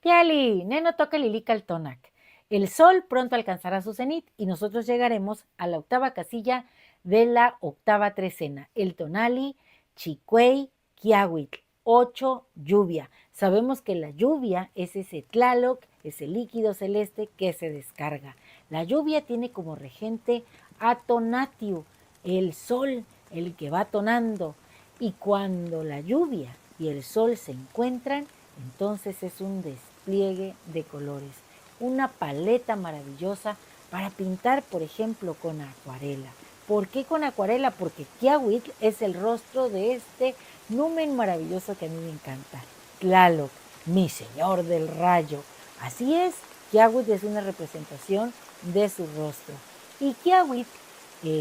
Piali, neno toca lilica el tonac. El sol pronto alcanzará su cenit y nosotros llegaremos a la octava casilla de la octava trecena, el tonali, chicuey, quiahuitl, 8, lluvia. Sabemos que la lluvia es ese tlaloc, ese líquido celeste que se descarga. La lluvia tiene como regente a Tonatiuh, el sol, el que va tonando. Y cuando la lluvia y el sol se encuentran, entonces es un despliegue de colores, una paleta maravillosa para pintar, por ejemplo, con acuarela. ¿Por qué con acuarela? Porque Quiahuitl es el rostro de este numen maravilloso que a mí me encanta, Tlaloc, mi señor del rayo. Así es, Quiahuitl es una representación de su rostro. Y Quiahuitl,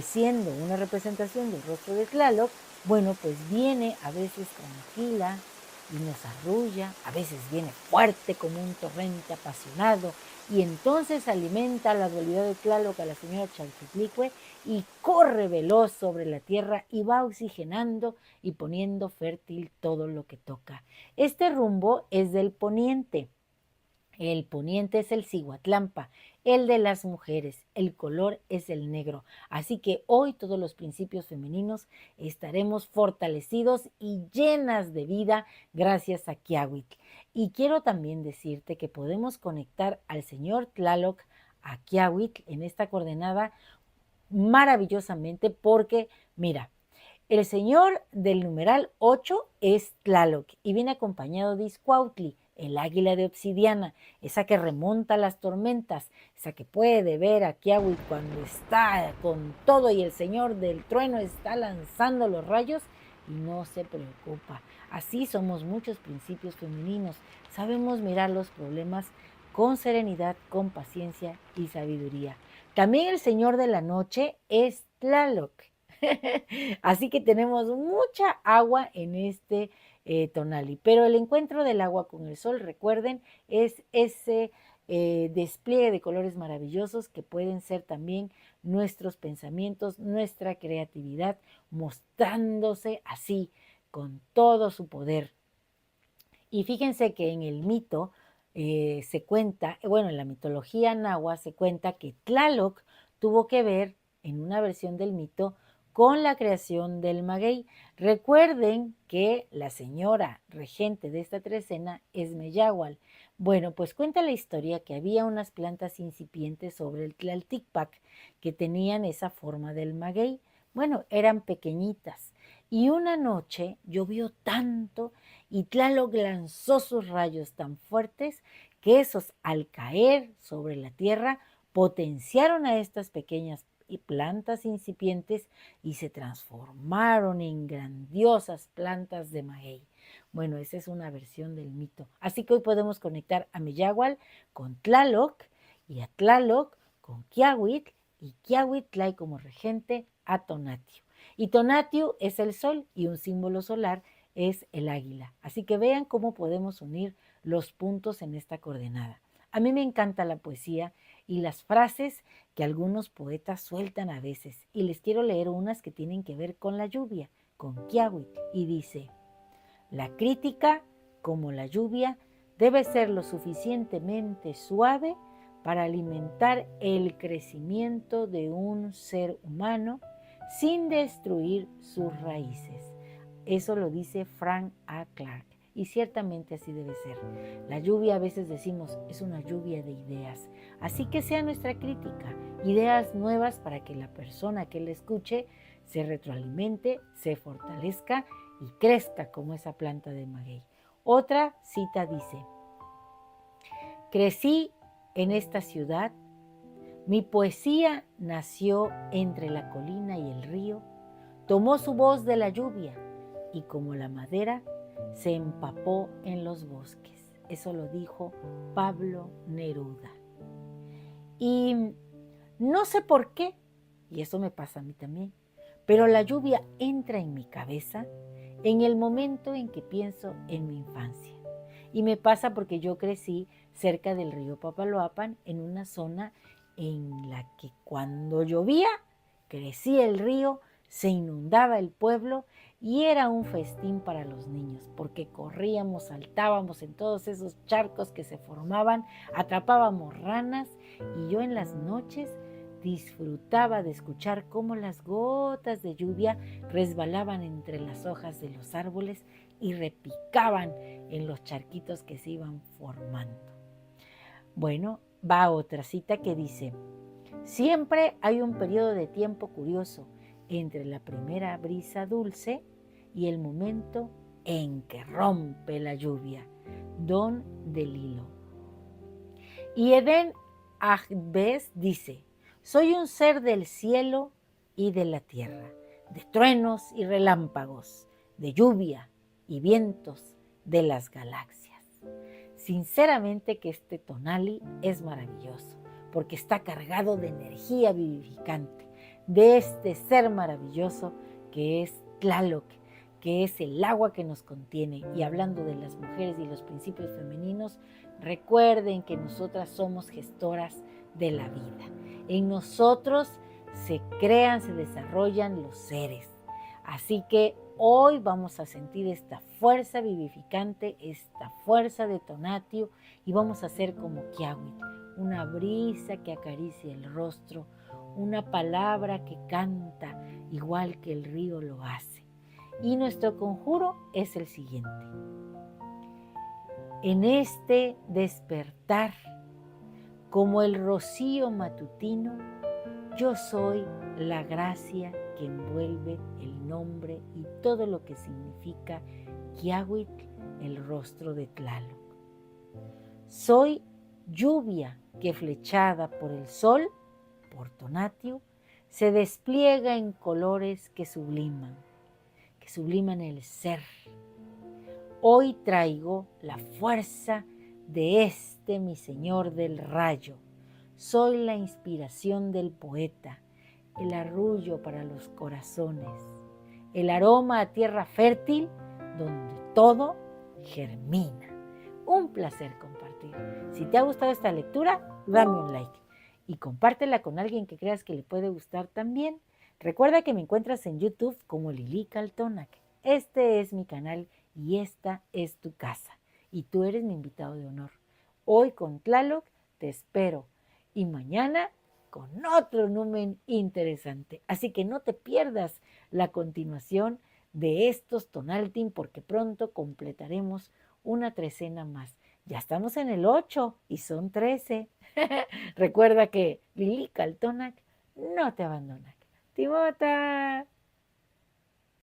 siendo una representación del rostro de Tlaloc, bueno, pues viene a veces tranquila y nos arrulla, a veces viene fuerte como un torrente apasionado, y entonces alimenta la dualidad de Tlaloc a la señora Chalchitlicue y corre veloz sobre la tierra y va oxigenando y poniendo fértil todo lo que toca. Este rumbo es del poniente. El poniente es el Cihuatlampa, el de las mujeres, el color es el negro. Así que hoy todos los principios femeninos estaremos fortalecidos y llenas de vida gracias a Quiahuitl. Y quiero también decirte que podemos conectar al señor Tlaloc a Quiahuitl en esta coordenada maravillosamente porque, mira, el señor del numeral 8 es Tlaloc y viene acompañado de Izcuautli, el águila de obsidiana, esa que remonta las tormentas, esa que puede ver a Quiahuitl cuando está con todo y el señor del trueno está lanzando los rayos y no se preocupa. Así somos muchos principios femeninos, sabemos mirar los problemas con serenidad, con paciencia y sabiduría. También el señor de la noche es Tlaloc. Así que tenemos mucha agua en este tonali. Pero el encuentro del agua con el sol, recuerden, es ese despliegue de colores maravillosos que pueden ser también nuestros pensamientos, nuestra creatividad, mostrándose así con todo su poder. Y fíjense que en el mito se cuenta, bueno, en la mitología nahua se cuenta que Tlaloc tuvo que ver en una versión del mito con la creación del maguey. Recuerden que la señora regente de esta trecena es Meyahual. Bueno, pues cuenta la historia que había unas plantas incipientes sobre el Tlalticpac que tenían esa forma del maguey. Bueno, eran pequeñitas. Y una noche llovió tanto y Tlaloc lanzó sus rayos tan fuertes que esos, al caer sobre la tierra, potenciaron a estas pequeñas plantas incipientes y se transformaron en grandiosas plantas de maguey. Bueno, esa es una versión del mito. Así que hoy podemos conectar a Meyahual con Tlaloc y a Tlaloc con Quiahuitl y Quiahuitl trae como regente a Tonatiuh. Y Tonatiuh es el sol y un símbolo solar es el águila. Así que vean cómo podemos unir los puntos en esta coordenada. A mí me encanta la poesía y las frases que algunos poetas sueltan a veces. Y les quiero leer unas que tienen que ver con la lluvia, con Quiahuitl. Y dice, la crítica, como la lluvia, debe ser lo suficientemente suave para alimentar el crecimiento de un ser humano sin destruir sus raíces. Eso lo dice Frank A. Clark. Y ciertamente así debe ser. La lluvia a veces decimos es una lluvia de ideas. Así que sea nuestra crítica, ideas nuevas para que la persona que la escuche se retroalimente, se fortalezca y crezca como esa planta de maguey. Otra cita dice, crecí en esta ciudad, mi poesía nació entre la colina y el río, tomó su voz de la lluvia y como la madera se empapó en los bosques. Eso lo dijo Pablo Neruda. Y no sé por qué, y eso me pasa a mí también, pero la lluvia entra en mi cabeza en el momento en que pienso en mi infancia. Y me pasa porque yo crecí cerca del río Papaloapan, en una zona en la que cuando llovía, crecía el río, se inundaba el pueblo Y era un festín para los niños, porque corríamos, saltábamos en todos esos charcos que se formaban, atrapábamos ranas y yo en las noches disfrutaba de escuchar cómo las gotas de lluvia resbalaban entre las hojas de los árboles y repicaban en los charquitos que se iban formando. Bueno, va otra cita que dice: siempre hay un periodo de tiempo curioso entre la primera brisa dulce y el momento en que rompe la lluvia. Don DeLillo. Y Eden Ahbez dice: soy un ser del cielo y de la tierra, de truenos y relámpagos, de lluvia y vientos de las galaxias. Sinceramente que este tonali es maravilloso, porque está cargado de energía vivificante, de este ser maravilloso que es Tlaloc, que es el agua que nos contiene. Y hablando de las mujeres y los principios femeninos, recuerden que nosotras somos gestoras de la vida. En nosotros se crean, se desarrollan los seres. Así que hoy vamos a sentir esta fuerza vivificante, esta fuerza de Tonatiuh, y vamos a hacer como Quiahuitl, una brisa que acaricia el rostro, una palabra que canta igual que el río lo hace. Y nuestro conjuro es el siguiente: en este despertar, como el rocío matutino, yo soy la gracia que envuelve el nombre y todo lo que significa Quiahuitl, el rostro de Tlaloc. Soy lluvia que, flechada por el sol, por Tonatiuh, se despliega en colores que subliman el ser. Hoy traigo la fuerza de este mi señor del rayo. Soy la inspiración del poeta, el arrullo para los corazones, el aroma a tierra fértil donde todo germina. Un placer compartir. Si te ha gustado esta lectura, dame un like y compártela con alguien que creas que le puede gustar también. Recuerda que me encuentras en YouTube como Lili Caltonac. Este es mi canal y esta es tu casa. Y tú eres mi invitado de honor. Hoy con Tlaloc te espero. Y mañana con otro numen interesante. Así que no te pierdas la continuación de estos Tonaltin, porque pronto completaremos una trecena más. Ya estamos en el 8 y son 13. Recuerda que Lili Caltonac no te abandona. Timota.